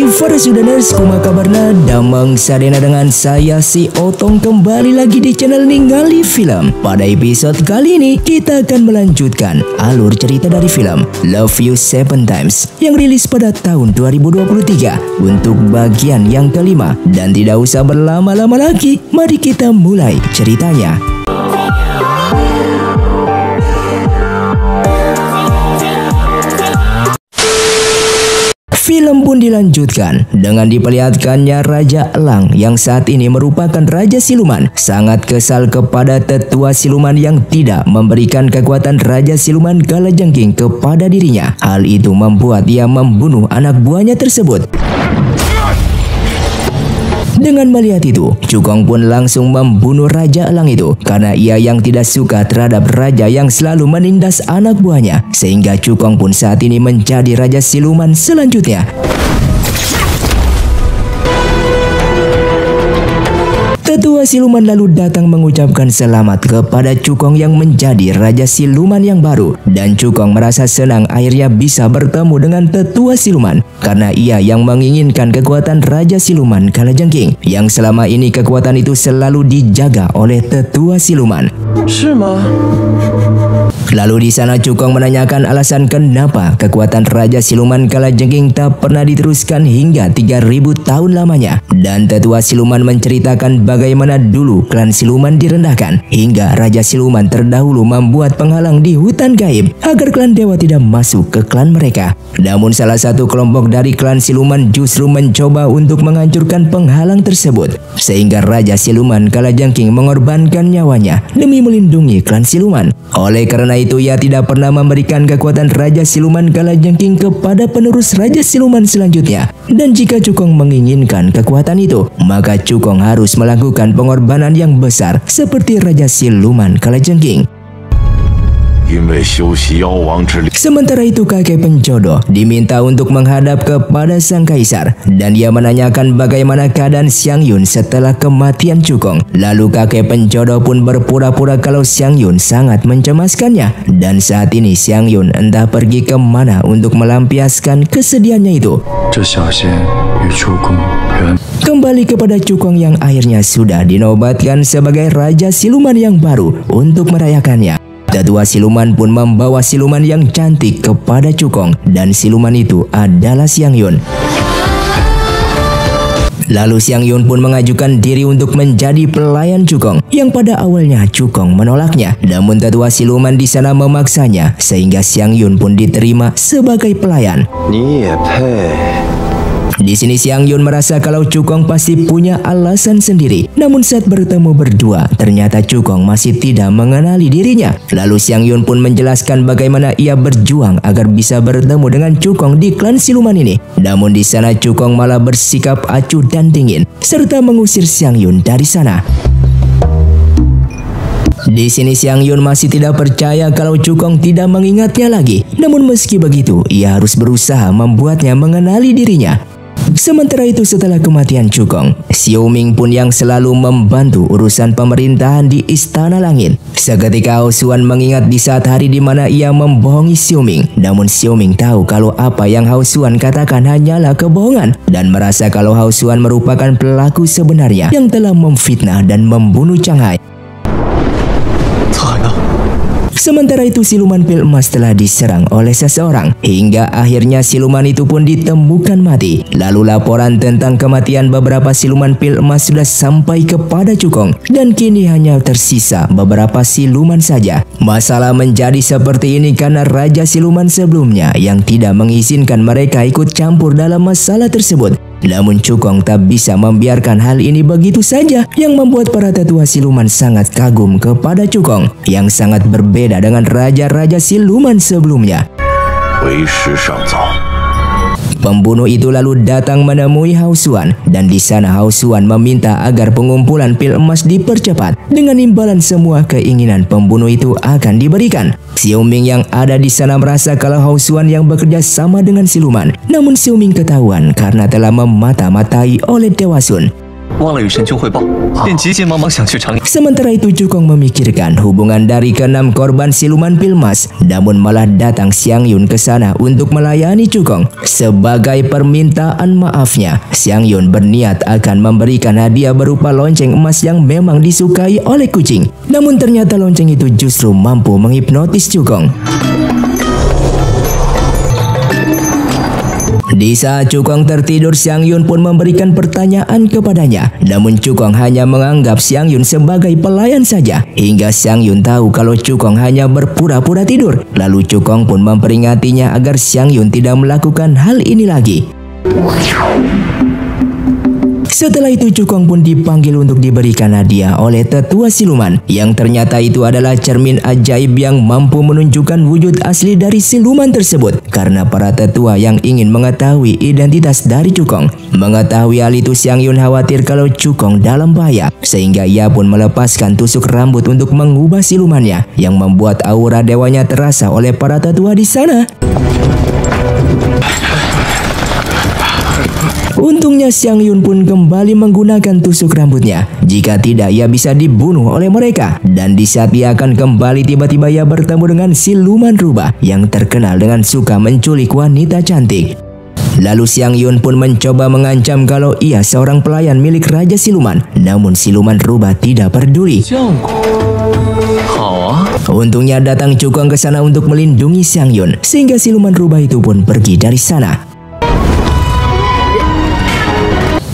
Hai para sudaners, kuma kabarna damang sadena dengan saya si Otong kembali lagi di channel Ningali Film. Pada episode kali ini kita akan melanjutkan alur cerita dari film Love You 7 Times yang rilis pada tahun 2023 untuk bagian yang kelima. Dan tidak usah berlama-lama lagi, mari kita mulai ceritanya. Film pun dilanjutkan dengan diperlihatkannya Raja Elang yang saat ini merupakan Raja Siluman sangat kesal kepada tetua siluman yang tidak memberikan kekuatan Raja Siluman Kalajengking kepada dirinya. Hal itu membuat ia membunuh anak buahnya tersebut. Dengan melihat itu, Cukong pun langsung membunuh Raja Elang itu karena ia yang tidak suka terhadap raja yang selalu menindas anak buahnya. Sehingga Cukong pun saat ini menjadi Raja Siluman selanjutnya. Tetua siluman lalu datang mengucapkan selamat kepada Cukong yang menjadi Raja Siluman yang baru. Dan Cukong merasa senang akhirnya bisa bertemu dengan tetua siluman karena ia yang menginginkan kekuatan Raja Siluman Kalajengking yang selama ini kekuatan itu selalu dijaga oleh tetua siluman. Lalu di sana Cukong menanyakan alasan kenapa kekuatan Raja Siluman Kalajengking tak pernah diteruskan hingga 3000 tahun lamanya. Dan tetua siluman menceritakan bagaimana dulu klan siluman direndahkan hingga Raja Siluman terdahulu membuat penghalang di hutan gaib agar klan dewa tidak masuk ke klan mereka. Namun salah satu kelompok dari klan siluman justru mencoba untuk menghancurkan penghalang tersebut sehingga Raja Siluman Kalajengking mengorbankan nyawanya demi melindungi klan siluman. Oleh karena itu ia tidak pernah memberikan kekuatan Raja Siluman Kalajengking kepada penerus Raja Siluman selanjutnya. Dan jika Cukong menginginkan kekuatan itu, maka Cukong harus melakukan pengorbanan yang besar seperti Raja Siluman Kalajengking. Sementara itu kakek penjodoh diminta untuk menghadap kepada sang kaisar dan dia menanyakan bagaimana keadaan Xiang Yun setelah kematian Cukong. Lalu kakek penjodoh pun berpura-pura kalau Xiang Yun sangat mencemaskannya dan saat ini Xiang Yun entah pergi kemana untuk melampiaskan kesedihannya itu. Kembali kepada Cukong yang akhirnya sudah dinobatkan sebagai Raja Siluman yang baru untuk merayakannya. Tetua siluman pun membawa siluman yang cantik kepada Cukong dan siluman itu adalah Xiang Yun. Lalu Xiang Yun pun mengajukan diri untuk menjadi pelayan Cukong yang pada awalnya Cukong menolaknya. Namun tetua siluman di sana memaksanya sehingga Xiang Yun pun diterima sebagai pelayan. Di sini Xiang Yun merasa kalau Cukong pasti punya alasan sendiri. Namun saat bertemu berdua, ternyata Cukong masih tidak mengenali dirinya. Lalu Xiang Yun pun menjelaskan bagaimana ia berjuang agar bisa bertemu dengan Cukong di klan siluman ini. Namun di sana Cukong malah bersikap acuh dan dingin serta mengusir Xiang Yun dari sana. Di sini Xiang Yun masih tidak percaya kalau Cukong tidak mengingatnya lagi. Namun meski begitu, ia harus berusaha membuatnya mengenali dirinya. Sementara itu setelah kematian Cukong, Xiao Ming pun yang selalu membantu urusan pemerintahan di Istana Langit. Seketika Hao Xuan mengingat di saat hari di mana ia membohongi Xiao Ming. Namun Xiao Ming tahu kalau apa yang Hao Xuan katakan hanyalah kebohongan dan merasa kalau Hao Xuan merupakan pelaku sebenarnya yang telah memfitnah dan membunuh Chang Hai. Sementara itu siluman pil emas telah diserang oleh seseorang hingga akhirnya siluman itu pun ditemukan mati. Lalu laporan tentang kematian beberapa siluman pil emas sudah sampai kepada Cukong dan kini hanya tersisa beberapa siluman saja. Masalah menjadi seperti ini karena Raja Siluman sebelumnya yang tidak mengizinkan mereka ikut campur dalam masalah tersebut. Namun Cukong tak bisa membiarkan hal ini begitu saja yang membuat para tetua siluman sangat kagum kepada Cukong yang sangat berbeda dengan raja-raja siluman sebelumnya. Pembunuh itu lalu datang menemui Hao Xuan dan di sana Hao Xuan meminta agar pengumpulan pil emas dipercepat dengan imbalan semua keinginan pembunuh itu akan diberikan. Xiao Ming yang ada di sana merasa kalau Hao Xuan yang bekerja sama dengan siluman. Namun Xiao Ming ketahuan karena telah memata-matai oleh Dewa Sun. 忘了与神君汇报，便急急忙忙想去长野。 Sementara itu Cukong memikirkan hubungan dari keenam korban siluman pil emas, namun malah datang Xiang Yun ke sana untuk melayani Cukong. Sebagai permintaan maafnya, Xiang Yun berniat akan memberikan hadiah berupa lonceng emas yang memang disukai oleh kucing. Namun ternyata lonceng itu justru mampu menghipnotis Cukong. Di saat Cukong tertidur, Xiang Yun pun memberikan pertanyaan kepadanya. Namun Cukong hanya menganggap Xiang Yun sebagai pelayan saja. Hingga Xiang Yun tahu kalau Cukong hanya berpura-pura tidur. Lalu Cukong pun memperingatinya agar Xiang Yun tidak melakukan hal ini lagi. Setelah itu Cukong pun dipanggil untuk diberikan hadiah oleh tetua siluman, yang ternyata itu adalah cermin ajaib yang mampu menunjukkan wujud asli dari siluman tersebut. Karena para tetua yang ingin mengetahui identitas dari Cukong. Mengetahui hal itu, Xiang Yun khawatir kalau Cukong dalam bahaya, sehingga ia pun melepaskan tusuk rambut untuk mengubah silumannya, yang membuat aura dewanya terasa oleh para tetua di sana. Untungnya Xiang Yun pun kembali menggunakan tusuk rambutnya. Jika tidak, ia bisa dibunuh oleh mereka. Dan di saat ia akan kembali, tiba-tiba ia bertemu dengan siluman rubah yang terkenal dengan suka menculik wanita cantik. Lalu Xiang Yun pun mencoba mengancam kalau ia seorang pelayan milik Raja Siluman. Namun siluman rubah tidak peduli. Untungnya datang Cukong ke sana untuk melindungi Xiang Yun, sehingga siluman rubah itu pun pergi dari sana.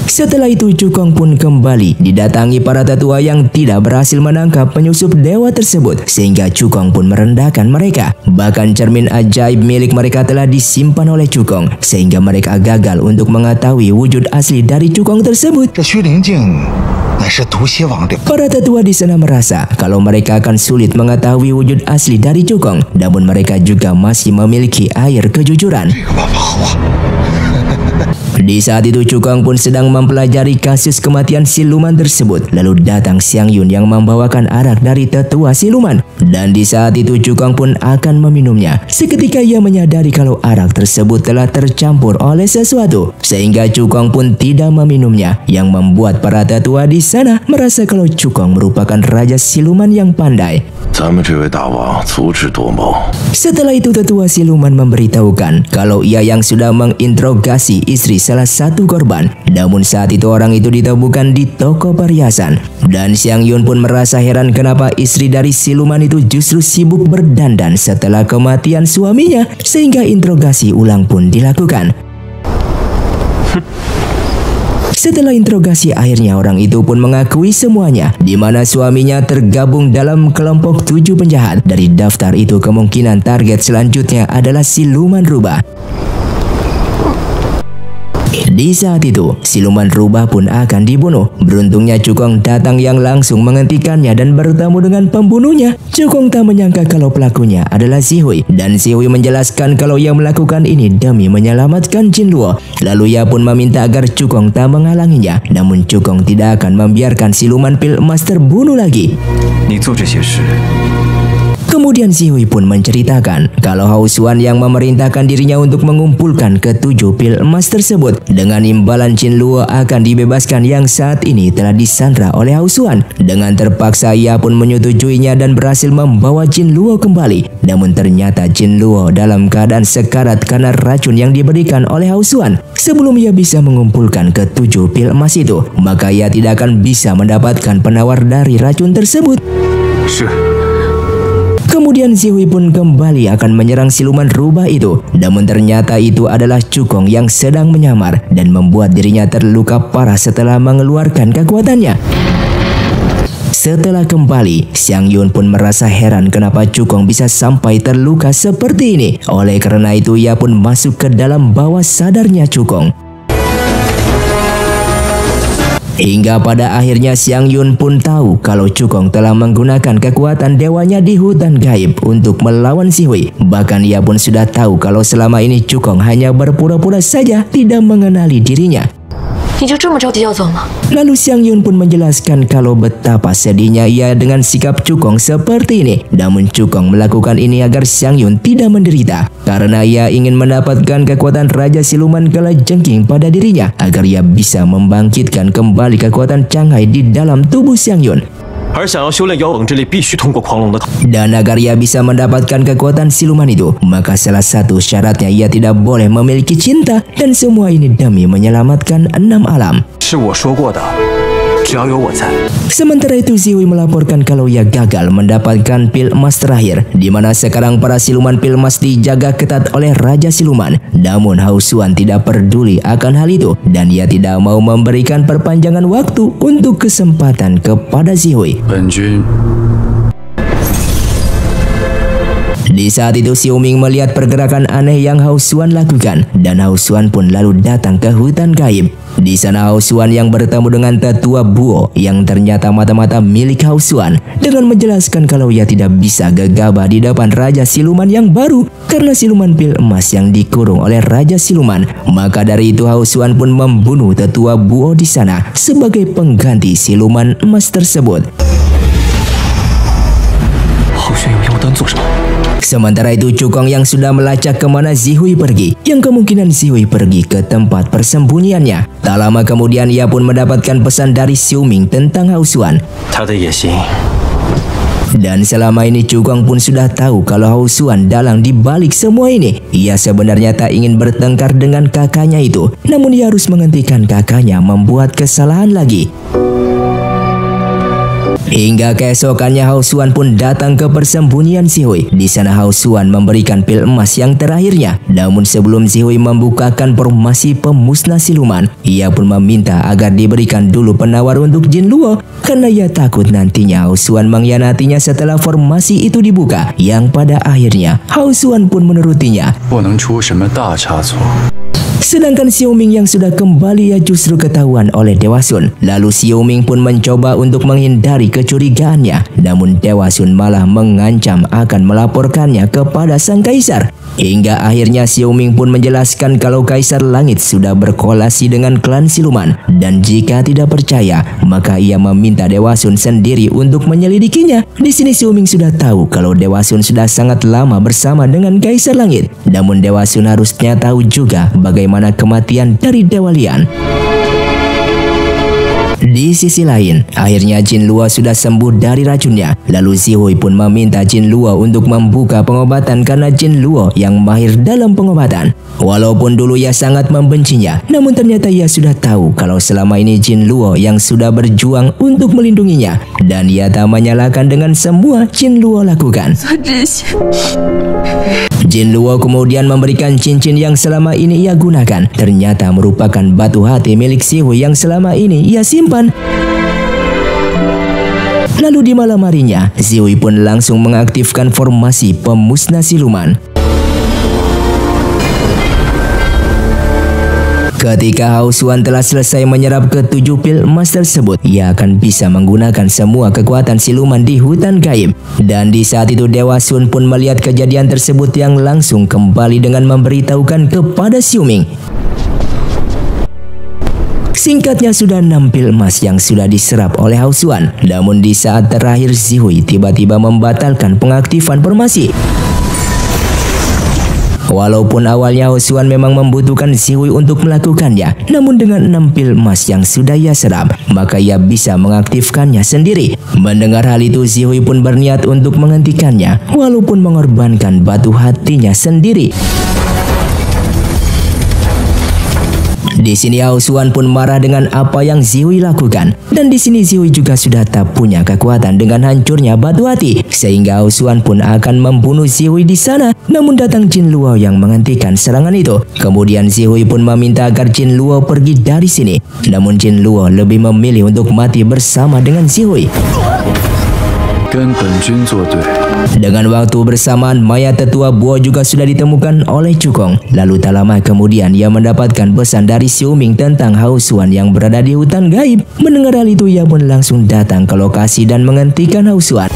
Setelah itu Cukong pun kembali didatangi para tetua yang tidak berhasil menangkap penyusup dewa tersebut, sehingga Cukong pun merendahkan mereka. Bahkan cermin ajaib milik mereka telah disimpan oleh Cukong, sehingga mereka gagal untuk mengetahui wujud asli dari Cukong tersebut. Para tetua di sana merasa kalau mereka akan sulit mengetahui wujud asli dari Cukong, namun mereka juga masih memiliki air kejujuran. Di saat itu Cukong pun sedang mempelajari kasus kematian siluman tersebut. Lalu datang Xiang Yun yang membawakan arak dari tetua siluman. Dan di saat itu Cukong pun akan meminumnya. Seketika ia menyadari kalau arak tersebut telah tercampur oleh sesuatu, sehingga Cukong pun tidak meminumnya, yang membuat para tetua di sana merasa kalau Cukong merupakan raja siluman yang pandai. Setelah itu tetua siluman memberitahukan kalau ia yang sudah menginterogasi istri salah satu korban. Namun saat itu orang itu ditemukan di toko perhiasan. Dan Xiang Yun pun merasa heran kenapa istri dari siluman itu justru sibuk berdandan setelah kematian suaminya, sehingga interogasi ulang pun dilakukan. Setelah interogasi, akhirnya orang itu pun mengakui semuanya, di mana suaminya tergabung dalam kelompok 7 penjahat. Dari daftar itu kemungkinan target selanjutnya adalah siluman rubah. Di saat itu, siluman rubah pun akan dibunuh. Beruntungnya Cukong datang yang langsung menghentikannya dan bertemu dengan pembunuhnya. Cukong tak menyangka kalau pelakunya adalah Zihui, dan Zihui menjelaskan kalau ia melakukan ini demi menyelamatkan Jin Luo. Lalu ia pun meminta agar Cukong tak menghalanginya. Namun Cukong tidak akan membiarkan siluman pil emas terbunuh lagi. Kemudian Zihui pun menceritakan kalau Hao Xuan yang memerintahkan dirinya untuk mengumpulkan ke-7 pil emas tersebut. Dengan imbalan Jin Luo akan dibebaskan yang saat ini telah disandra oleh Hao Xuan. Dengan terpaksa ia pun menyetujuinya dan berhasil membawa Jin Luo kembali. Namun ternyata Jin Luo dalam keadaan sekarat karena racun yang diberikan oleh Hao Xuan. Sebelum ia bisa mengumpulkan ke-7 pil emas itu, maka ia tidak akan bisa mendapatkan penawar dari racun tersebut. Kemudian Zihui pun kembali akan menyerang siluman rubah itu. Namun ternyata itu adalah Cukong yang sedang menyamar dan membuat dirinya terluka parah setelah mengeluarkan kekuatannya. Setelah kembali, Xiang Yun pun merasa heran kenapa Cukong bisa sampai terluka seperti ini. Oleh karena itu ia pun masuk ke dalam bawah sadarnya Cukong. Hingga pada akhirnya Xiang Yun pun tahu kalau Cukong telah menggunakan kekuatan dewanya di hutan gaib untuk melawan Zihui. Bahkan ia pun sudah tahu kalau selama ini Cukong hanya berpura-pura saja tidak mengenali dirinya. 你就这么着急要走吗？ Lalu Xiang Yun pun menjelaskan kalau betapa sedihnya ia dengan sikap Cukong seperti ini. Namun Cukong melakukan ini agar Xiang Yun tidak menderita, karena ia ingin mendapatkan kekuatan Raja Siluman Kalajengking pada dirinya agar ia bisa membangkitkan kembali kekuatan Changhai di dalam tubuh Xiang Yun. 而想要修炼妖冷之力，必须通过狂龙的考。 Dan agar ia bisa mendapatkan kekuatan siluman itu, maka salah satu syaratnya ia tidak boleh memiliki cinta, dan semua ini demi menyelamatkan 6 alam. 是我说过的，只要有我在。 Sementara itu Zihui melaporkan kalau ia gagal mendapatkan pil emas terakhir, di mana sekarang para siluman pil emas dijaga ketat oleh Raja Siluman. Namun Hao Xuan tidak peduli akan hal itu, dan ia tidak mau memberikan perpanjangan waktu untuk kesempatan kepada Zihui. Di saat itu Xiu Ming melihat pergerakan aneh yang Hao Xuan lakukan, dan Hao Xuan pun lalu datang ke hutan gaib. Di sana Hao Xuan yang bertemu dengan tetua Buo yang ternyata mata-mata milik Hao Xuan, dengan menjelaskan kalau ia tidak bisa gegabah di depan Raja Siluman yang baru karena siluman pil emas yang dikurung oleh Raja Siluman. Maka dari itu Hao Xuan pun membunuh tetua Buo di sana sebagai pengganti siluman emas tersebut. Sementara itu Cukong yang sudah melacak kemana Zihui pergi, yang kemungkinan Zihui pergi ke tempat persembunyiannya. Tak lama kemudian ia pun mendapatkan pesan dari Xiu Ming tentang Hao Xuan. Dan selama ini Cukong pun sudah tahu kalau Hao Xuan dalang di balik semua ini. Ia sebenarnya tak ingin bertengkar dengan kakaknya itu, namun ia harus menghentikan kakaknya membuat kesalahan lagi. Hingga keesokannya Hao Xuan pun datang ke persembunyian Zihui. Di sana Hao Xuan memberikan pil emas yang terakhirnya. Namun sebelum Zihui membukakan formasi pemusnah siluman, ia pun meminta agar diberikan dulu penawar untuk Jin Luo, karena ia takut nantinya Hao Xuan mengkhianatinya setelah formasi itu dibuka. Yang pada akhirnya Hao Xuan pun menurutinya. Sedangkan Xiu Ming yang sudah kembali ia justru ketahuan oleh Dewa Sun. Lalu Xiu Ming pun mencoba untuk menghindari kecurigaannya, namun Dewa Sun malah mengancam akan melaporkannya kepada sang kaisar. Hingga akhirnya Xiu Ming pun menjelaskan kalau Kaisar Langit sudah berkolasi dengan klan siluman, dan jika tidak percaya maka ia meminta Dewa Sun sendiri untuk menyelidikinya. Di sini Xiu Ming sudah tahu kalau Dewa Sun sudah sangat lama bersama dengan Kaisar Langit, namun Dewa Sun harusnya tahu juga bagaimana kematian dari Dewa Lian. Di sisi lain, akhirnya Jin Luo sudah sembuh dari racunnya. Lalu Zihui pun meminta Jin Luo untuk membuka pengobatan karena Jin Luo yang mahir dalam pengobatan. Walaupun dulu ia sangat membencinya, namun ternyata ia sudah tahu kalau selama ini Jin Luo yang sudah berjuang untuk melindunginya, dan ia tak menyalahkan dengan semua Jin Luo lakukan. Jin Luo kemudian memberikan cincin yang selama ini ia gunakan. Ternyata merupakan batu hati milik Zihui yang selama ini ia simpan. Lalu di malam harinya, Zihui pun langsung mengaktifkan formasi pemusnah siluman. Ketika Hao Xuan telah selesai menyerap ke-7 pil emas tersebut, ia akan bisa menggunakan semua kekuatan siluman di hutan gaib. Dan di saat itu Dewa Sun pun melihat kejadian tersebut yang langsung kembali dengan memberitahukan kepada Xiu Ming. Singkatnya sudah 6 pil emas yang sudah diserap oleh Hao Xuan. Namun di saat terakhir Zihui tiba-tiba membatalkan pengaktifan formasi. Walaupun awalnya Hao Xuan memang membutuhkan Zihui untuk melakukannya, namun dengan 6 pil emas yang sudah ia serap, maka ia bisa mengaktifkannya sendiri. Mendengar hal itu, Zihui pun berniat untuk menghentikannya, walaupun mengorbankan batu hatinya sendiri. Di sini Hao Xuan pun marah dengan apa yang Zihui lakukan, dan di sini Zihui juga sudah tak punya kekuatan dengan hancurnya batu hati, sehingga Hao Xuan pun akan membunuh Zihui di sana. Namun datang Jin Luo yang menghentikan serangan itu. Kemudian Zihui pun meminta agar Jin Luo pergi dari sini, namun Jin Luo lebih memilih untuk mati bersama dengan Zihui. Dengan waktu bersamaan, mayat tetua Buo juga sudah ditemukan oleh Cukong. Lalu tak lama kemudian ia mendapatkan pesan dari Xiu Ming tentang Hao Xuan yang berada di hutan gaib. Mendengar hal itu, ia pun langsung datang ke lokasi dan menghentikan Hao Xuan.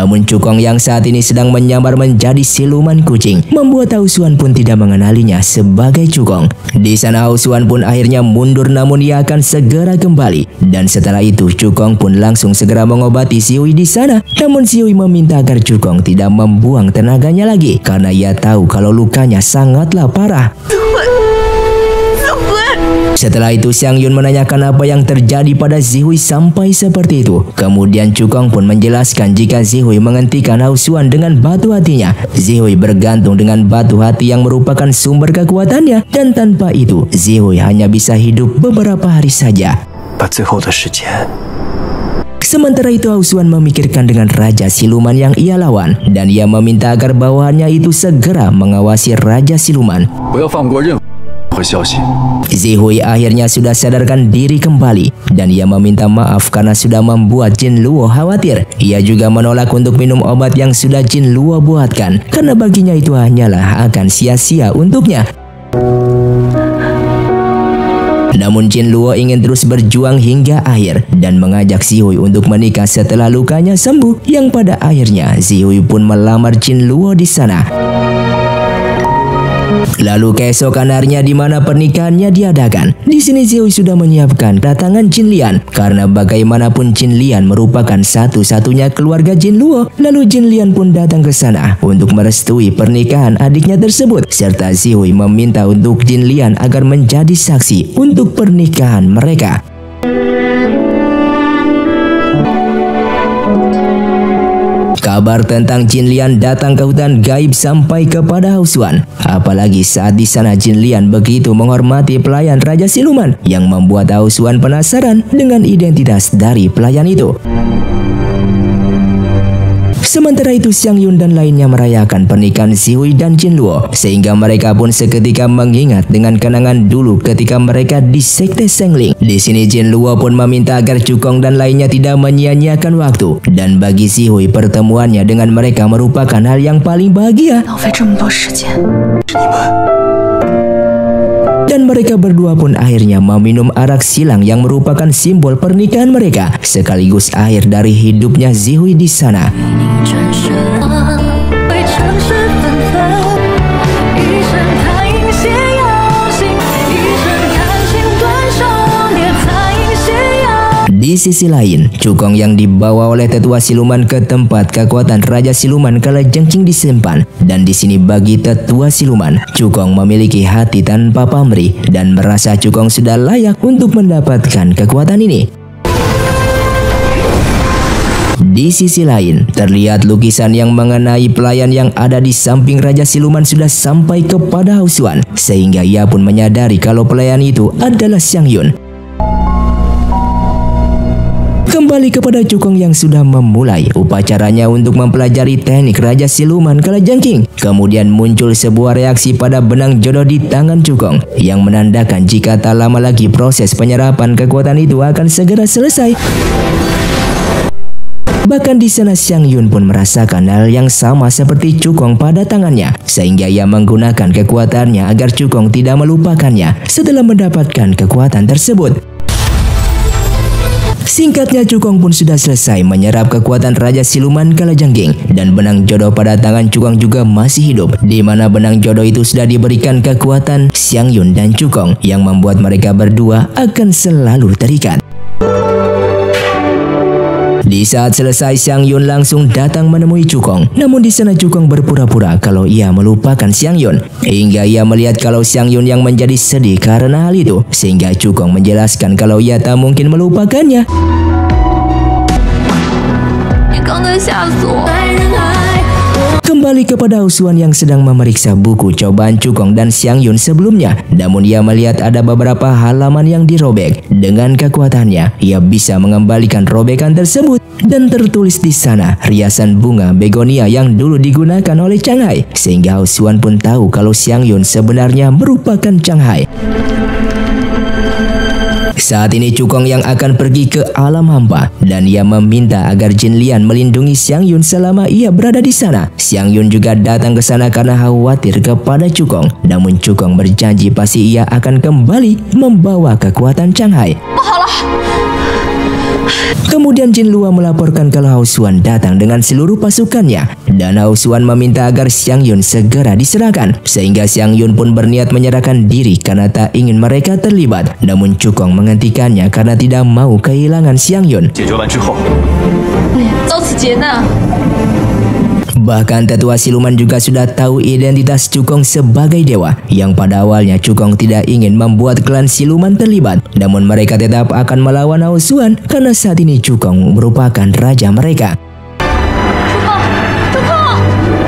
Namun Cukong yang saat ini sedang menyamar menjadi siluman kucing membuat Hao Xuan pun tidak mengenalinya sebagai Cukong. Di sana Hao Xuan pun akhirnya mundur, namun ia akan segera kembali. Dan setelah itu Cukong pun langsung segera mengobati Xihui di sana. Namun Xihui meminta agar Cukong tidak membuang tenaganya lagi karena ia tahu kalau lukanya sangatlah parah. Setelah itu Xiang Yun menanyakan apa yang terjadi pada Xihui sampai seperti itu. Kemudian Cukong pun menjelaskan jika Xihui menghentikan Hao Xuan dengan batu hatinya. Xihui bergantung dengan batu hati yang merupakan sumber kekuatannya, dan tanpa itu Xihui hanya bisa hidup beberapa hari saja. Sementara itu Hao Xuan memikirkan dengan Raja Siluman yang ia lawan, dan ia meminta agar bawahannya itu segera mengawasi Raja Siluman. Xihui akhirnya sudah sadarkan diri kembali, dan ia meminta maaf karena sudah membuat Jin Luo khawatir. Ia juga menolak untuk minum obat yang sudah Jin Luo buatkan, karena baginya itu hanyalah akan sia-sia untuknya. Namun Jin Luo ingin terus berjuang hingga akhir dan mengajak Xihui untuk menikah setelah lukanya sembuh, yang pada akhirnya Xihui pun melamar Jin Luo di sana. Lalu keesokan harinya di mana pernikahannya diadakan. Di sini Xihui sudah menyiapkan datangan Jin Lian karena bagaimanapun Jin Lian merupakan satu-satunya keluarga Jin Luo. Lalu Jin Lian pun datang ke sana untuk merestui pernikahan adiknya tersebut, serta Xihui meminta untuk Jin Lian agar menjadi saksi untuk pernikahan mereka. Kabar tentang Jin Lian datang ke hutan gaib sampai kepada Hao Xuan. Apalagi saat di sana Jin Lian begitu menghormati pelayan Raja Siluman, yang membuat Hao Xuan penasaran dengan identitas dari pelayan itu. Sementara itu Xiang Yun dan lainnya merayakan pernikahan Xihui dan Jin Luo, sehingga mereka pun seketika mengingat dengan kenangan dulu ketika mereka di Sekte Sengling. Di sini Jin Luo pun meminta agar Cukong dan lainnya tidak menyia-nyiakan waktu, dan bagi Xihui pertemuannya dengan mereka merupakan hal yang paling bahagia. Dan mereka berdua pun akhirnya meminum arak silang yang merupakan simbol pernikahan mereka, sekaligus akhir dari hidupnya Xihui di sana. Di sisi lain, Cukong yang dibawa oleh tetua siluman ke tempat kekuatan Raja Siluman Kalajengking disimpan. Dan di sini bagi tetua siluman, Cukong memiliki hati tanpa pamrih dan merasa Cukong sudah layak untuk mendapatkan kekuatan ini. Di sisi lain, terlihat lukisan yang mengenai pelayan yang ada di samping Raja Siluman sudah sampai kepada Hao Xuan, sehingga ia pun menyadari kalau pelayan itu adalah Xiang Yun. Kembali kepada Cukong yang sudah memulai upacaranya untuk mempelajari teknik Raja Siluman Kalajengking. Kemudian muncul sebuah reaksi pada benang jodoh di tangan Cukong yang menandakan jika tak lama lagi proses penyerapan kekuatan itu akan segera selesai. Bahkan di sana Xiang Yun pun merasakan hal yang sama seperti Cukong pada tangannya, sehingga ia menggunakan kekuatannya agar Cukong tidak melupakannya setelah mendapatkan kekuatan tersebut. Singkatnya Cukong pun sudah selesai menyerap kekuatan Raja Siluman Kalajengking, dan benang jodoh pada tangan Cukong juga masih hidup, di mana benang jodoh itu sudah diberikan kekuatan Xiang Yun dan Cukong yang membuat mereka berdua akan selalu terikat. Di saat selesai, Xiang Yun langsung datang menemui Cukong. Namun di sana Cukong berpura-pura kalau ia melupakan Xiang Yun, hingga ia melihat kalau Xiang Yun yang menjadi sedih karena hal itu, sehingga Cukong menjelaskan kalau ia tak mungkin melupakannya. Kembali kepada Hao Xuan yang sedang memeriksa buku cobaan Cukong dan Xiang Yun sebelumnya. Namun ia melihat ada beberapa halaman yang dirobek. Dengan kekuatannya, ia bisa mengembalikan robekan tersebut. Dan tertulis di sana riasan bunga begonia yang dulu digunakan oleh Chang Hai. Sehingga Hao Xuan pun tahu kalau Xiang Yun sebenarnya merupakan Chang Hai. Saat ini Cukong yang akan pergi ke alam hampa, dan ia meminta agar Jin Lian melindungi Xiang Yun selama ia berada di sana. Xiang Yun juga datang ke sana karena khawatir kepada Cukong. Namun Cukong berjanji pasti ia akan kembali membawa kekuatan Chang Hai. Kemudian Jin Lua melaporkan kalau Hao Xuan datang dengan seluruh pasukannya dan Hao Xuan meminta agar Xiang Yun segera diserahkan, sehingga Xiang Yun pun berniat menyerahkan diri karena tak ingin mereka terlibat. Namun Cukong menghentikannya karena tidak mau kehilangan Xiang Yun. Bahkan tetua siluman juga sudah tahu identitas Cukong sebagai dewa, yang pada awalnya Cukong tidak ingin membuat klan siluman terlibat. Namun mereka tetap akan melawan Hao Xuan karena saat ini Cukong merupakan raja mereka.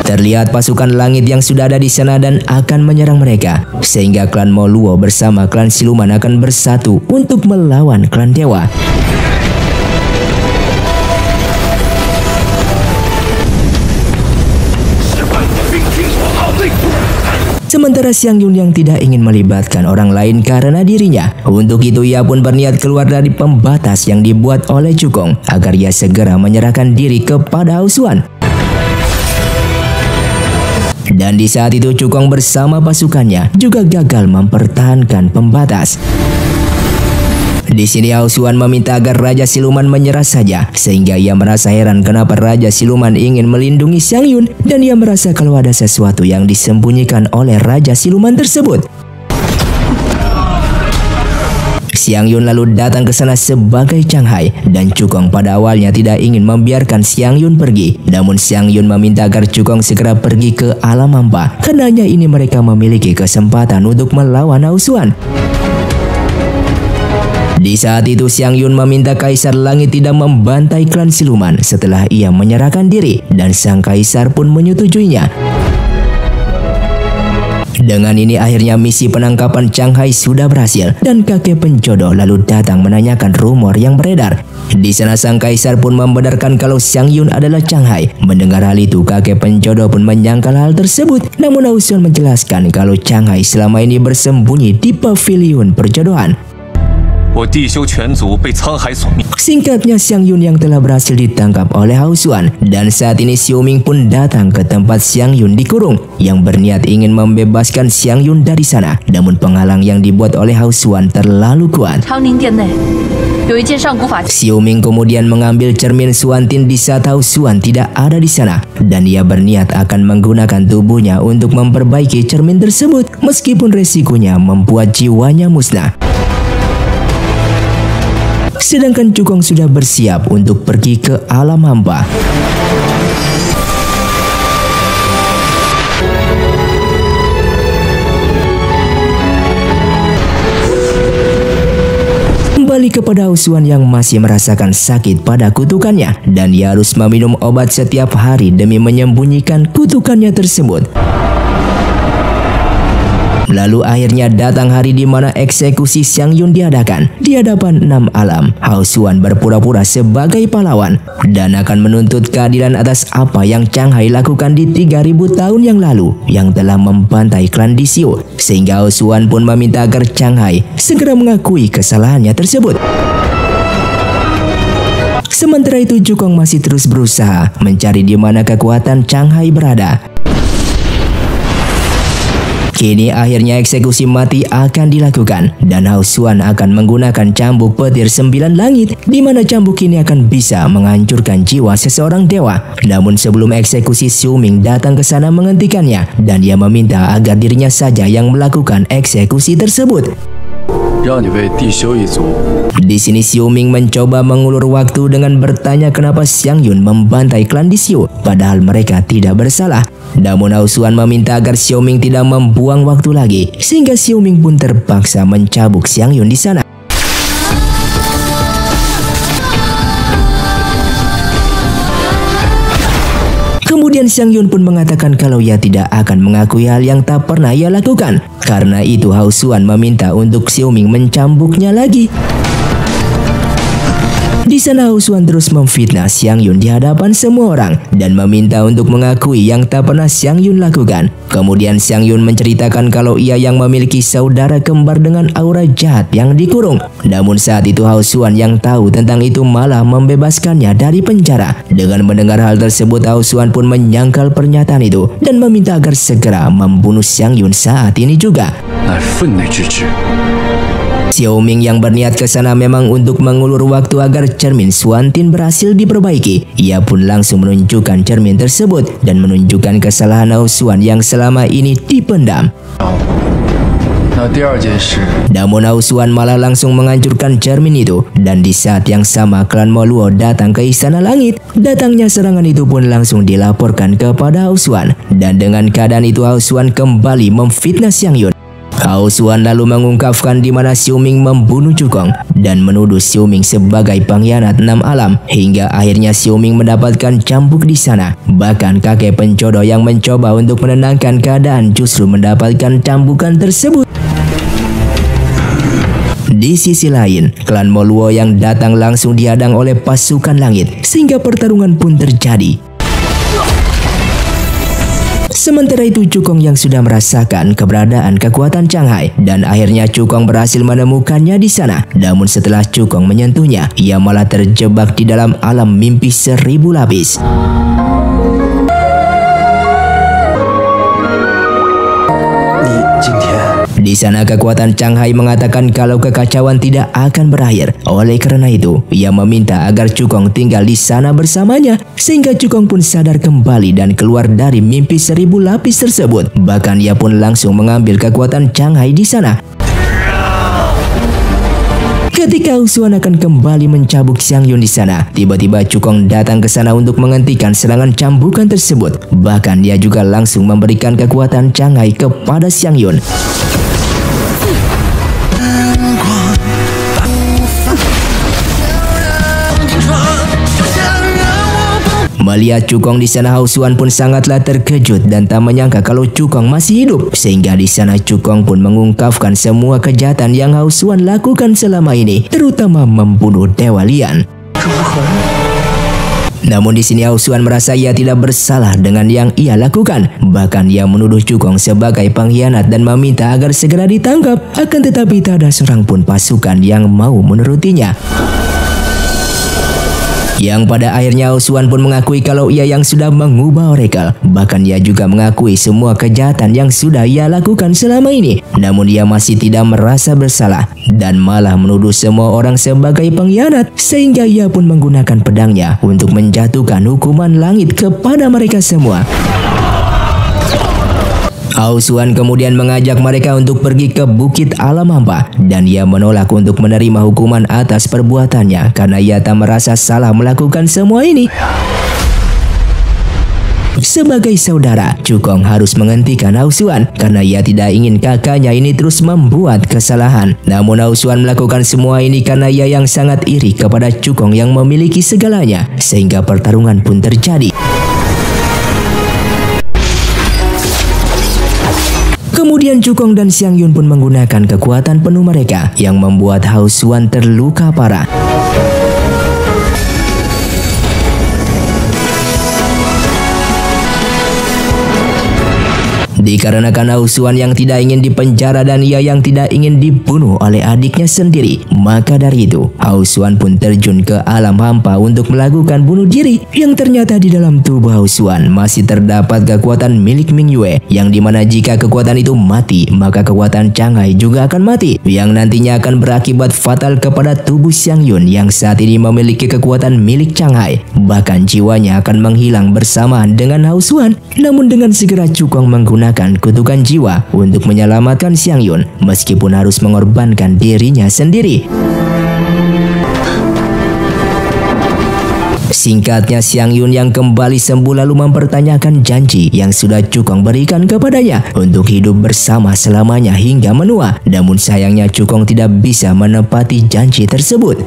Terlihat pasukan langit yang sudah ada di sana dan akan menyerang mereka, sehingga klan Mo Luo bersama klan siluman akan bersatu untuk melawan klan dewa. Sementara Xiang Yun yang tidak ingin melibatkan orang lain karena dirinya. Untuk itu ia pun berniat keluar dari pembatas yang dibuat oleh Cukong agar ia segera menyerahkan diri kepada Hao Xuan. Dan di saat itu Cukong bersama pasukannya juga gagal mempertahankan pembatas. Di sini Hao Xuan meminta agar Raja Siluman menyerah saja, sehingga ia merasa heran kenapa Raja Siluman ingin melindungi Xiang Yun, dan ia merasa kalau ada sesuatu yang disembunyikan oleh Raja Siluman tersebut. Xiang Yun lalu datang ke sana sebagai Changhai, dan Cukong pada awalnya tidak ingin membiarkan Xiang Yun pergi. Namun Xiang Yun meminta agar Cukong segera pergi ke alam hampa, karena hanya ini mereka memiliki kesempatan untuk melawan Hao Xuan. Di saat itu Xiang Yun meminta Kaisar Langit tidak membantai klan siluman setelah ia menyerahkan diri, dan sang kaisar pun menyetujuinya. Dengan ini akhirnya misi penangkapan Changhai sudah berhasil, dan kakek penjodoh lalu datang menanyakan rumor yang beredar. Di sana sang kaisar pun membenarkan kalau Xiang Yun adalah Changhai. Mendengar hal itu kakek penjodoh pun menyangkal hal tersebut, namun Hao Xuan menjelaskan kalau Changhai selama ini bersembunyi di pavilion perjodohan. Singkatnya Xiang Yun yang telah berhasil ditangkap oleh Hao Xuan, dan saat ini Xiu Ming pun datang ke tempat Xiang Yun dikurung, yang berniat ingin membebaskan Xiang Yun dari sana. Namun penghalang yang dibuat oleh Hao Xuan terlalu kuat. Xiu Ming kemudian mengambil cermin Xuantin di saat Hao Xuan tidak ada di sana, dan ia berniat akan menggunakan tubuhnya untuk memperbaiki cermin tersebut, meskipun resikonya membuat jiwanya musnah. Sedangkan Cukong sudah bersiap untuk pergi ke alam hampa. Kembali kepada Hao Xuan yang masih merasakan sakit pada kutukannya, dan ia harus meminum obat setiap hari demi menyembunyikan kutukannya tersebut. Lalu akhirnya datang hari di mana eksekusi Xiang Yun diadakan. Di hadapan 6 alam, Hao Xuan berpura-pura sebagai pahlawan dan akan menuntut keadilan atas apa yang Changhai lakukan di 3000 tahun yang lalu yang telah membantai klan Disio. Sehingga Hao Xuan pun meminta agar Changhai segera mengakui kesalahannya tersebut. Sementara itu Cukong masih terus berusaha mencari di mana kekuatan Changhai berada. Kini akhirnya eksekusi mati akan dilakukan, dan Hao Xuan akan menggunakan cambuk petir 9 langit, di mana cambuk ini akan bisa menghancurkan jiwa seseorang dewa. Namun sebelum eksekusi, Xiu Ming datang ke sana menghentikannya, dan dia meminta agar dirinya saja yang melakukan eksekusi tersebut. Di sini Xiu Ming mencoba mengulur waktu dengan bertanya kenapa Xiang Yun membantai klan Disio, padahal mereka tidak bersalah. Namun Hao Xuan meminta agar Xiu Ming tidak membuang waktu lagi, sehingga Xiu Ming pun terpaksa mencabuk Xiang Yun di sana. Kemudian Xiang Yun pun mengatakan kalau ia tidak akan mengakui hal yang tak pernah ia lakukan. Karena itu Hao Xuan meminta untuk Xiu Ming mencambuknya lagi. Di sana Hao Xuan terus memfitnah Xiang Yun di hadapan semua orang dan meminta untuk mengakui yang tak pernah Xiang Yun lakukan. Kemudian Xiang Yun menceritakan kalau ia yang memiliki saudara kembar dengan aura jahat yang dikurung. Namun saat itu Hao Xuan yang tahu tentang itu malah membebaskannya dari penjara. Dengan mendengar hal tersebut, Hao Xuan pun menyangkal pernyataan itu dan meminta agar segera membunuh Xiang Yun saat ini juga. Xiao Ming yang berniat ke sana memang untuk mengulur waktu agar cermin Xuantin berhasil diperbaiki. Ia pun langsung menunjukkan cermin tersebut dan menunjukkan kesalahan Hao Xuan yang selama ini dipendam. Namun Hao Xuan malah langsung menghancurkan cermin itu, dan di saat yang sama klan Moluo datang ke Istana Langit. Datangnya serangan itu pun langsung dilaporkan kepada Hao Xuan, dan dengan keadaan itu Hao Xuan kembali memfitnah Xiang Yun. Hao Xuan lalu mengungkapkan di mana Xiao Ming membunuh Cukong dan menuduh Xiao Ming sebagai pengkhianat 6 alam, hingga akhirnya Xiao Ming mendapatkan cambuk di sana. Bahkan kakek penjodoh yang mencoba untuk menenangkan keadaan justru mendapatkan cambukan tersebut. Di sisi lain, klan Moluo yang datang langsung dihadang oleh pasukan langit, sehingga pertarungan pun terjadi. Sementara itu Cukong yang sudah merasakan keberadaan kekuatan Shanghai, dan akhirnya Cukong berhasil menemukannya di sana. Namun setelah Cukong menyentuhnya, ia malah terjebak di dalam alam mimpi 1000 lapis. Di sana kekuatan Shanghai mengatakan kalau kekacauan tidak akan berakhir. Oleh karena itu, ia meminta agar Cukong tinggal di sana bersamanya, sehingga Cukong pun sadar kembali dan keluar dari mimpi 1000 lapis tersebut. Bahkan ia pun langsung mengambil kekuatan Shanghai di sana. Ketika Hao Xuan akan kembali mencabuk Xiang Yun di sana, tiba-tiba Cukong datang ke sana untuk menghentikan serangan cambukan tersebut. Bahkan dia juga langsung memberikan kekuatan Shanghai kepada Xiang Yun. Melihat Cukong di sana, Hao Xuan pun sangatlah terkejut dan tak menyangka kalau Cukong masih hidup. Sehingga di sana Cukong pun mengungkapkan semua kejahatan yang Hao Xuan lakukan selama ini, terutama membunuh Dewa Lian. Namun di sini Hao Xuan merasa ia tidak bersalah dengan yang ia lakukan. Bahkan ia menuduh Cukong sebagai pengkhianat dan meminta agar segera ditangkap. Akan tetapi tak ada seorang pun pasukan yang mau menurutinya. Yang pada akhirnya Hao Xuan pun mengakui kalau ia yang sudah mengubah Oracle. Bahkan ia juga mengakui semua kejahatan yang sudah ia lakukan selama ini. Namun ia masih tidak merasa bersalah dan malah menuduh semua orang sebagai pengkhianat, sehingga ia pun menggunakan pedangnya untuk menjatuhkan hukuman langit kepada mereka semua. Hao Xuan kemudian mengajak mereka untuk pergi ke Bukit Alam Hampa, dan ia menolak untuk menerima hukuman atas perbuatannya karena ia tak merasa salah melakukan semua ini. Sebagai saudara, Cukong harus menghentikan Hao Xuan karena ia tidak ingin kakaknya ini terus membuat kesalahan. Namun Hao Xuan melakukan semua ini karena ia yang sangat iri kepada Cukong yang memiliki segalanya, sehingga pertarungan pun terjadi. Kemudian Cukong dan Xiang Yun pun menggunakan kekuatan penuh mereka yang membuat Hao Xuan terluka parah. Dikarenakan Hao Xuan yang tidak ingin dipenjara dan ia yang tidak ingin dibunuh oleh adiknya sendiri, maka dari itu Hao Xuan pun terjun ke alam hampa untuk melakukan bunuh diri. Yang ternyata di dalam tubuh Hao Xuan masih terdapat kekuatan milik Ming Yue, yang dimana jika kekuatan itu mati, maka kekuatan Shanghai juga akan mati, yang nantinya akan berakibat fatal kepada tubuh Xiang Yun yang saat ini memiliki kekuatan milik Shanghai. Bahkan jiwanya akan menghilang bersamaan dengan Hao Xuan. Namun dengan segera Cukong menggunakan kutukan jiwa untuk menyelamatkan Xiang Yun, meskipun harus mengorbankan dirinya sendiri. Singkatnya, Xiang Yun yang kembali sembuh lalu mempertanyakan janji yang sudah Cukong berikan kepadanya untuk hidup bersama selamanya hingga menua. Namun sayangnya Cukong tidak bisa menepati janji tersebut.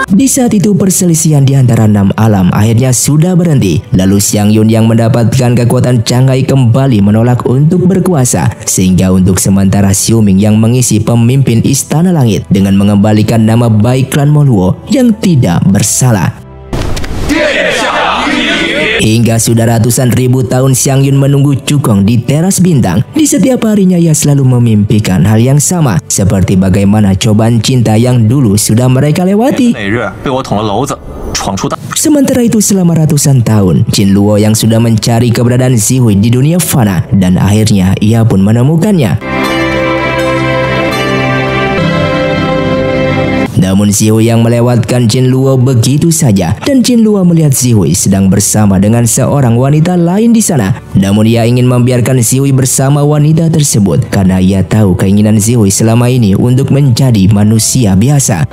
Di saat itu perselisihan di antara 6 alam akhirnya sudah berhenti. Lalu Xiang Yun yang mendapatkan kekuatan Cangai kembali menolak untuk berkuasa. Sehingga untuk sementara Xiu Ming yang mengisi pemimpin Istana Langit dengan mengembalikan nama baik klan Moluo yang tidak bersalah. Hingga sudah ratusan ribu tahun Xiang Yun menunggu Cukong di teras bintang. Di setiap harinya ia selalu memimpikan hal yang sama, seperti bagaimana cobaan cinta yang dulu sudah mereka lewati. Sementara itu selama ratusan tahun, Jin Luo yang sudah mencari keberadaan Zihui di dunia fana, dan akhirnya ia pun menemukannya. Namun Zihui yang melewatkan Jin Luo begitu saja, dan Jin Luo melihat Zihui sedang bersama dengan seorang wanita lain di sana. Namun ia ingin membiarkan Zihui bersama wanita tersebut karena ia tahu keinginan Zihui selama ini untuk menjadi manusia biasa.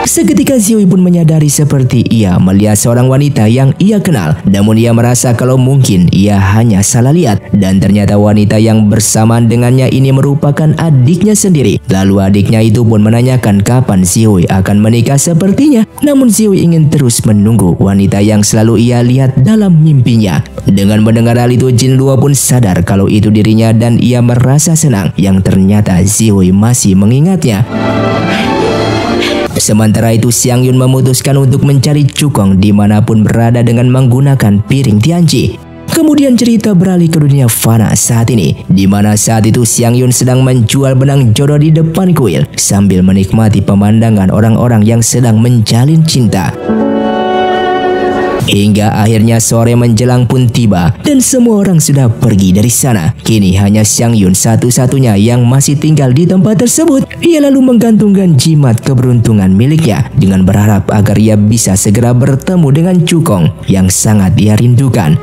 Seketika Zihui pun menyadari seperti ia melihat seorang wanita yang ia kenal. Namun ia merasa kalau mungkin ia hanya salah lihat. Dan ternyata wanita yang bersamaan dengannya ini merupakan adiknya sendiri. Lalu adiknya itu pun menanyakan kapan Zihui akan menikah sepertinya. Namun Zihui ingin terus menunggu wanita yang selalu ia lihat dalam mimpinya. Dengan mendengar hal itu, Jin Luo pun sadar kalau itu dirinya dan ia merasa senang yang ternyata Zihui masih mengingatnya. Sementara itu Xiang Yun memutuskan untuk mencari Cukong dimanapun berada dengan menggunakan piring Tianji. Kemudian cerita beralih ke dunia fana saat ini, di mana saat itu Xiang Yun sedang menjual benang jodoh di depan kuil sambil menikmati pemandangan orang-orang yang sedang menjalin cinta. Hingga akhirnya sore menjelang pun tiba dan semua orang sudah pergi dari sana. Kini hanya Xiang Yun satu-satunya yang masih tinggal di tempat tersebut. Ia lalu menggantungkan jimat keberuntungan miliknya dengan berharap agar ia bisa segera bertemu dengan Cukong yang sangat ia rindukan.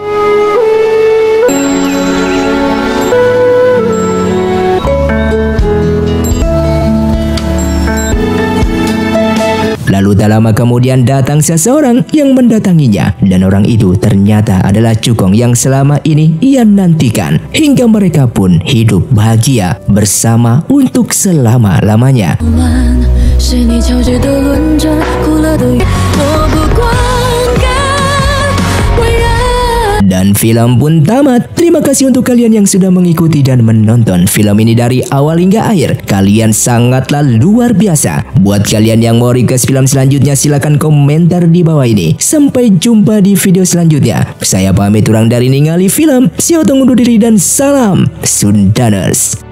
Lalu tak lama kemudian datang seseorang yang mendatanginya, dan orang itu ternyata adalah Cukong yang selama ini ia nantikan. Hingga mereka pun hidup bahagia bersama untuk selama-lamanya. Dan film pun tamat. Terima kasih untuk kalian yang sudah mengikuti dan menonton film ini dari awal hingga akhir. Kalian sangatlah luar biasa. Buat kalian yang mau request film selanjutnya, silahkan komentar di bawah ini. Sampai jumpa di video selanjutnya. Saya pamit urang dari ningali film. Saya undur diri dan salam Sundaners.